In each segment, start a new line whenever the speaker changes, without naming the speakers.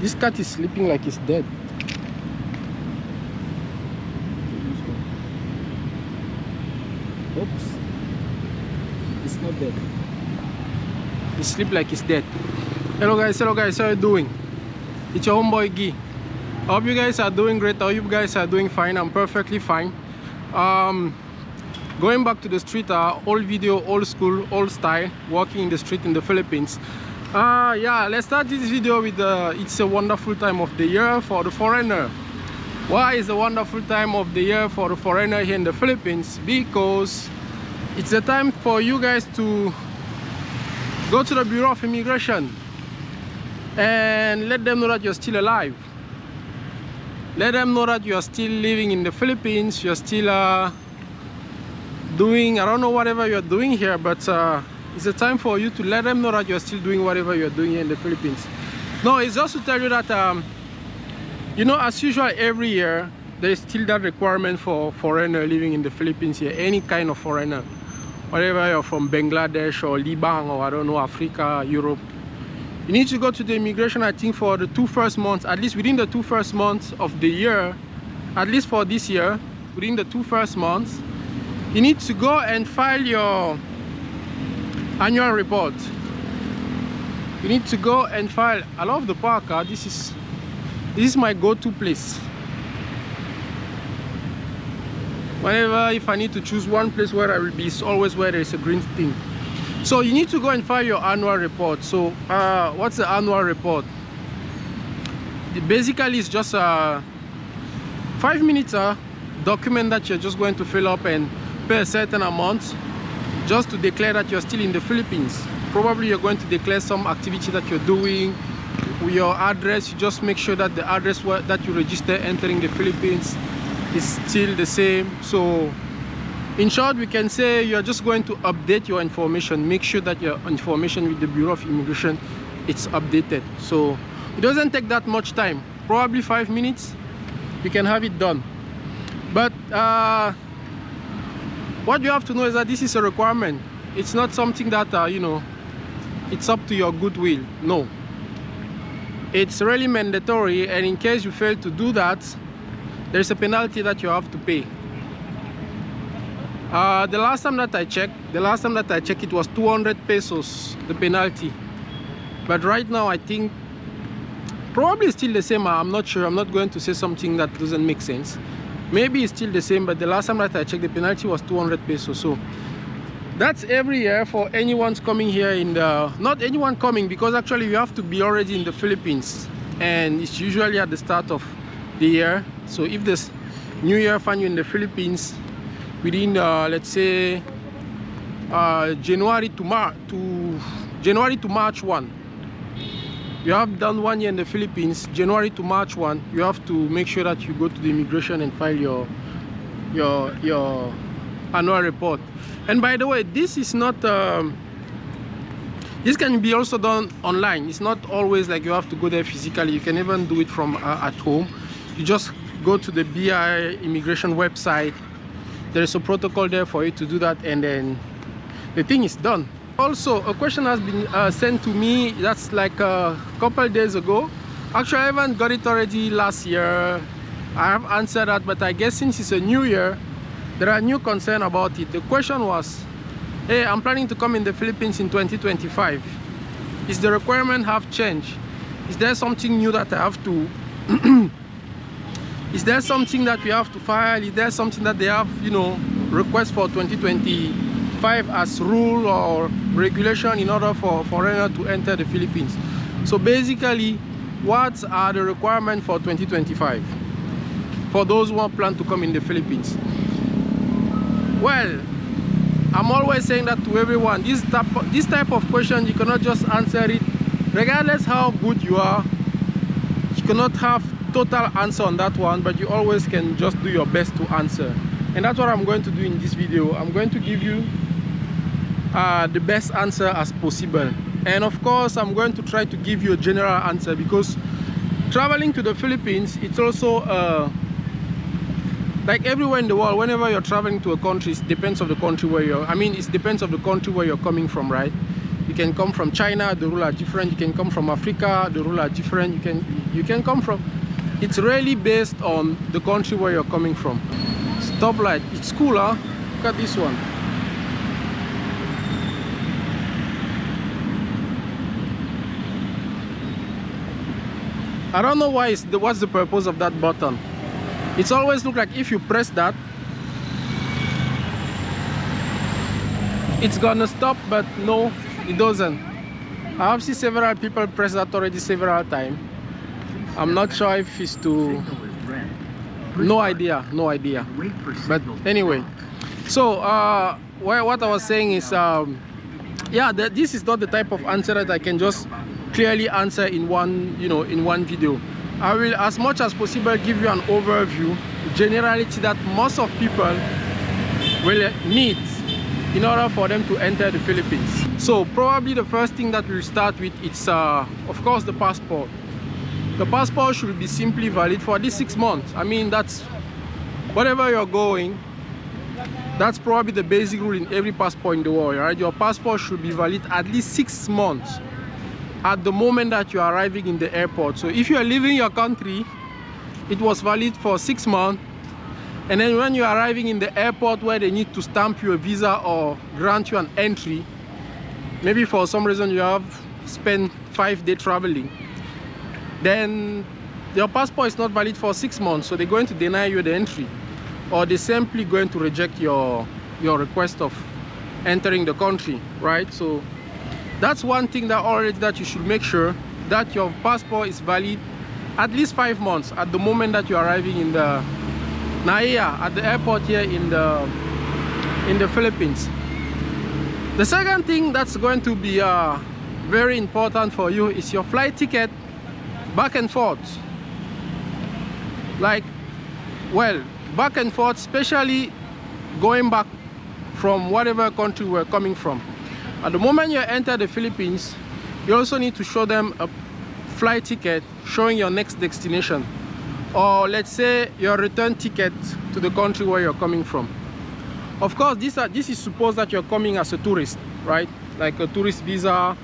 This cat is sleeping like it's dead.
Oops. It's not dead.
He sleep like he's dead. Hello guys, how are you doing? It's your homeboy Guy. I hope you guys are doing great. I hope you guys are doing fine. I'm perfectly fine. Going back to the street, old video, old school, old style, walking in the street in the Philippines. Yeah, let's start this video with it's a wonderful time of the year for the foreigner. Why is a wonderful time of the year for the foreigner here in the Philippines? Because it's a time for you guys to go to the Bureau of Immigration and let them know that you're still alive. Let them know that you're still living in the Philippines. You're still doing, I don't know, whatever you're doing here, but it's a time for you to let them know that you're still doing whatever you're doing here in the Philippines. No, it's just to tell you that you know, as usual, every year there's still that requirement for foreigner living in the Philippines here, any kind of foreigner, whether you're from Bangladesh or Liban or I don't know, Africa, Europe. You need to go to the immigration, I think, for the 2 first months, at least within the 2 first months of the year, at least for this year, within the 2 first months, you need to go and file your annual report. You need to go and file. I love the park. This is my go-to place. Whenever, if I need to choose one place where I will be, it's always where there is a green thing. So you need to go and file your annual report. So what's the annual report? Basically, it's just a 5-minute document that you're just going to fill up and pay a certain amount just to declare that you're still in the Philippines. Probably you're going to declare some activity that you're doing. With your address, you just make sure that the address that you register entering the Philippines is still the same. So in short, we can say you're just going to update your information. Make sure that your information with the Bureau of Immigration it's updated. So it doesn't take that much time, probably 5 minutes you can have it done. But what you have to know is that this is a requirement. It's not something that you know, it's up to your goodwill. No, it's really mandatory, and in case you fail to do that, there's a penalty that you have to pay. The last time that I checked, it was 200 pesos, the penalty. But right now, I think probably still the same. I'm not sure. I'm not going to say something that doesn't make sense. Maybe it's still the same, but the last time that I checked, the penalty was 200 pesos. So that's every year for anyone's coming here in the, not anyone coming, because actually you have to be already in the Philippines, and it's usually at the start of the year. So if this new year find you in the Philippines within let's say January to March 1, you have done 1 year in the Philippines, January to March 1, you have to make sure that you go to the immigration and file your annual report. And by the way, this is not this can be also done online. It's not always like you have to go there physically. You can even do it from at home. You just go to the BI immigration website. There is a protocol there for you to do that, and then the thing is done. Also, a question has been sent to me that's like a couple days ago. Actually, I haven't got it already last year. I have answered that, but I guess since it's a new year, there are new concerns about it. The question was, hey, I'm planning to come in the Philippines in 2025. Is the requirement have changed? Is there something new that I have to is there something that we have to file? Is there something that they have, you know, request for 2025 as rule or regulation in order for foreigners to enter the Philippines? So basically, what are the requirements for 2025 for those who plan to come in the Philippines? Well, I'm always saying that to everyone. This type of question, you cannot just answer it regardless how good you are. You cannot have total answer on that one, but you always can just do your best to answer. And that's what I'm going to do in this video. I'm going to give you the best answer as possible. And of course, I'm going to try to give you a general answer, because traveling to the Philippines, it's also like everywhere in the world. Whenever you're traveling to a country, it depends on the country where you're, it depends on the country where you're coming from, right? You can come from China, the rules are different. You can come from Africa, the rules are different. You can come from, it's really based on the country where you're coming from. Stoplight, it's cool, huh? Look at this one. I don't know why what's the purpose of that button. It's always look like if you press that, it's gonna stop, but no, it doesn't. I have seen several people press that already several times. I'm not sure if it's to... No idea. But anyway, so what I was saying is, yeah, this is not the type of answer that I can just clearly answer in one, in one video. I will, as much as possible, give you an overview, generality that most of people will need in order for them to enter the Philippines. So probably the first thing that we'll start with is, of course, the passport. The passport should be simply valid for at least 6 months. I mean, that's wherever you're going, that's probably the basic rule in every passport in the world, right? Your passport should be valid at least 6 months at the moment that you are arriving in the airport. So if you are leaving your country, it was valid for 6 months, and then when you are arriving in the airport where they need to stamp you a visa or grant you an entry, maybe for some reason you have spent 5 days traveling, then your passport is not valid for 6 months, so they're going to deny you the entry, or they're simply going to reject your request of entering the country, right? So that's one thing that you should make sure that your passport is valid at least 5 months at the moment that you're arriving in the at the airport here in the Philippines. The second thing that's going to be very important for you is your flight ticket back and forth. Like, well, back and forth, especially going back from whatever country we're coming from. At the moment you enter the Philippines, you also need to show them a flight ticket showing your next destination, or let's say your return ticket to the country where you're coming from. Of course, this is supposed that you're coming as a tourist, right? Like a tourist visa,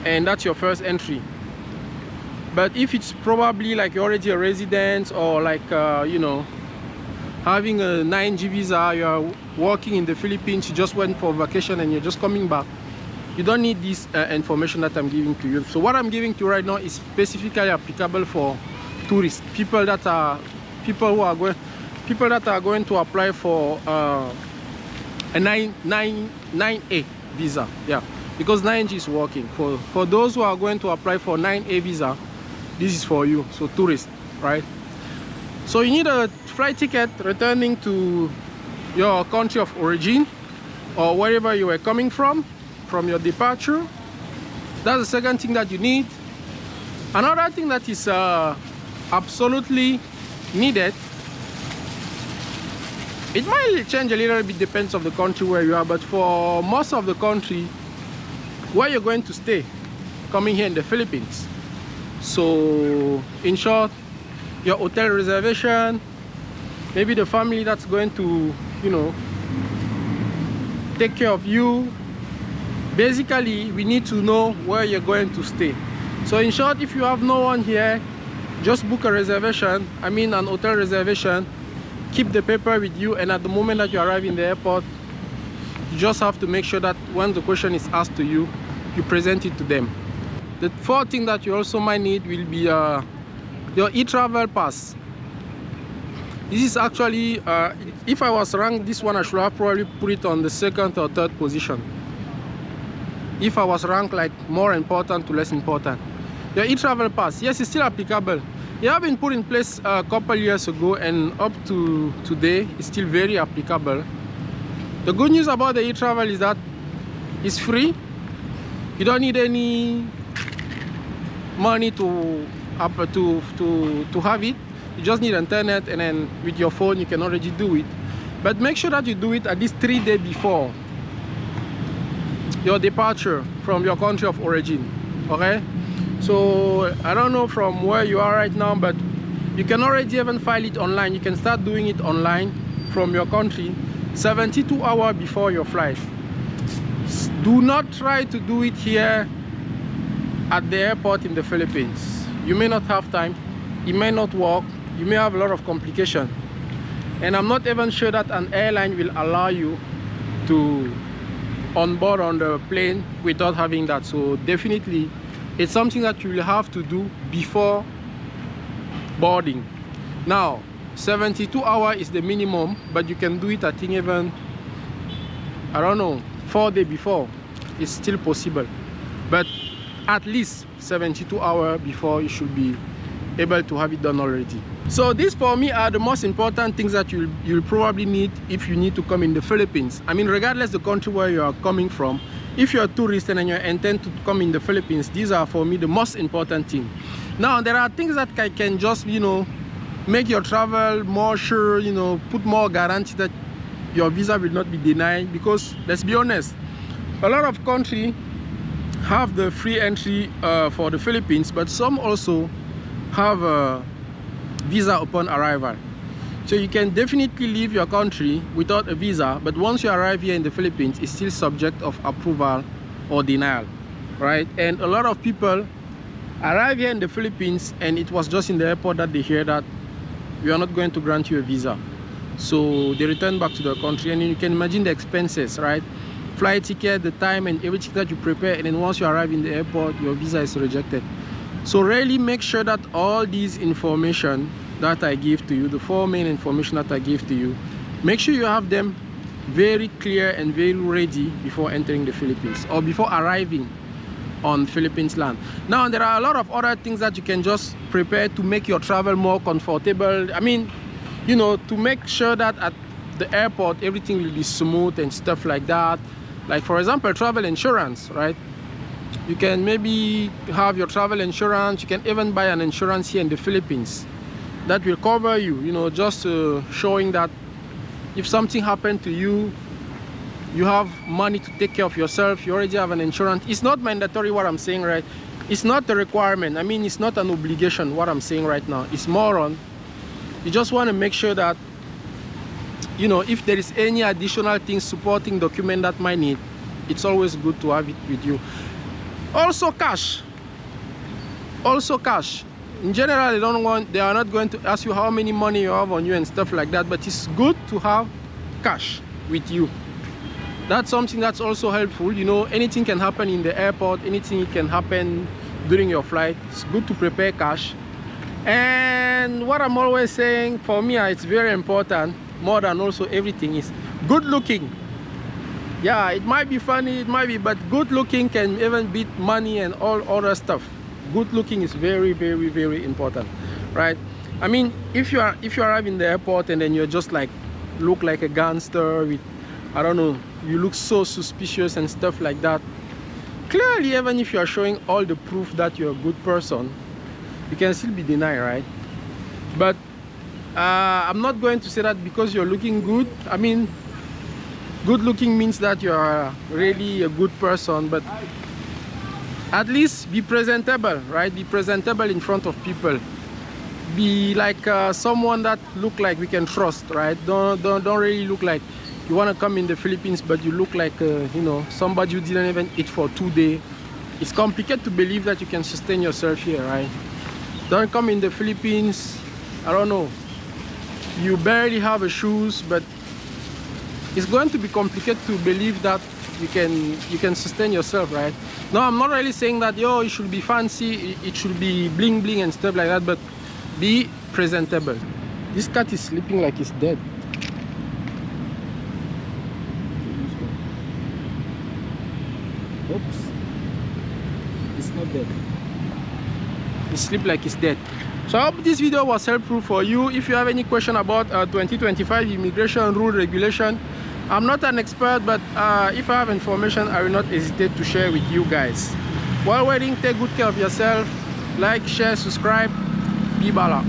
and that's your first entry. But if it's probably like you're already a resident, or like having a 9G visa, you're working in the Philippines, you just went for vacation and you're just coming back, you don't need this information that I'm giving to you. So what I'm giving to you right now is specifically applicable for tourists, people that are going to apply for a 9A visa. Yeah, because 9G is working. For those who are going to apply for 9A visa, this is for you. So tourists, right? So you need a flight ticket returning to your country of origin, or wherever you were coming from your departure. That's the second thing that you need. Another thing that is absolutely needed, it might change a little bit, depends on the country where you are, but for most of the country where you're going to stay coming here in the Philippines. So in short, your hotel reservation, maybe the family that's going to take care of you. Basically, we need to know where you're going to stay. So in short, if you have no one here, just book a reservation, I mean an hotel reservation, keep the paper with you, and at the moment that you arrive in the airport, you just have to make sure that when the question is asked to you, you present it to them. The fourth thing that you also might need will be your eTravel pass. This is actually, if I was ranked this one, I should have probably put it on the 2nd or 3rd position. If I was ranked like more important to less important. Your eTravel pass, yes, it's still applicable. It has been put in place a couple years ago, and up to today, it's still very applicable. The good news about the eTravel is that it's free. You don't need any money to have it. You just need internet, and then with your phone you can already do it. But make sure that you do it at least 3 days before your departure from your country of origin. Okay, so I don't know from where you are right now, but you can already even file it online. You can start doing it online from your country 72 hours before your flight. Do not try to do it here at the airport in the Philippines. You may not have time, it may not work, you may have a lot of complication, and I'm not even sure that an airline will allow you to onboard on the plane without having that. So definitely it's something that you will have to do before boarding. Now 72 hours is the minimum, but you can do it, I think, even, I don't know, 4 days before. It's still possible, but at least 72 hours before you should be able to have it done already. So these for me are the most important things that you'll probably need if you need to come in the Philippines. I mean, regardless the country where you are coming from, if you're a tourist and you intend to come in the Philippines, these are for me the most important thing. Now there are things that can just, you know, make your travel more sure, you know, put more guarantee that your visa will not be denied, because let's be honest, a lot of countries have the free entry for the Philippines, but some also have a visa upon arrival. So you can definitely leave your country without a visa, but once you arrive here in the Philippines, it's still subject of approval or denial, right? And a lot of people arrive here in the Philippines and it was just in the airport that they hear that we are not going to grant you a visa. So they return back to their country, and you can imagine the expenses, right? Flight ticket, the time and everything that you prepare, and then once you arrive in the airport, your visa is rejected. So really make sure that all these information that I give to you, the 4 main information that I give to you, make sure you have them very clear and very ready before entering the Philippines or before arriving on Philippines land. Now there are a lot of other things that you can just prepare to make your travel more comfortable. I mean, you know, to make sure that at the airport everything will be smooth and stuff like that. Like for example, travel insurance, right? You can maybe have your travel insurance. You can even buy an insurance here in the Philippines that will cover you, you know, just showing that if something happened to you, you have money to take care of yourself. You already have an insurance. It's not mandatory what I'm saying, right? It's not a requirement. I mean, it's not an obligation what I'm saying right now. It's more on, you just want to make sure that, you know, if there is any additional things, supporting document that might need, it's always good to have it with you. Also cash. Also cash. In general, they are not going to ask you how many money you have on you and stuff like that, but it's good to have cash with you. That's something that's also helpful. You know, anything can happen in the airport, anything can happen during your flight. It's good to prepare cash. And what I'm always saying, for me, it's very important, more than also everything, is good looking. Yeah, it might be funny, it might be, but good looking can even beat money and all other stuff. Good looking is very, very, very important, right? I mean, if you arrive in the airport and then you're just like look like a gangster with, I don't know, you look so suspicious and stuff like that, clearly, even if you are showing all the proof that you're a good person, you can still be denied, right? But I'm not going to say that because you're looking good. I mean, good looking means that you are really a good person, but at least be presentable, right? Be presentable in front of people. Be like someone that look like we can trust, right? Don't really look like you want to come in the Philippines, but you look like you know, somebody who didn't even eat for 2 days. It's complicated to believe that you can sustain yourself here, right? Don't come in the Philippines, I don't know, you barely have a shoes, but it's going to be complicated to believe that you can sustain yourself, right? No, I'm not really saying that, yo, it should be fancy, it should be bling bling and stuff like that, but be presentable. This cat is sleeping like it's dead.
Oops. It's not dead.
It sleep like it's dead. So I hope this video was helpful for you. If you have any question about 2025 immigration rule regulation, I'm not an expert, but if I have information, I will not hesitate to share with you guys. While waiting, take good care of yourself. Like, share, subscribe. Be bala.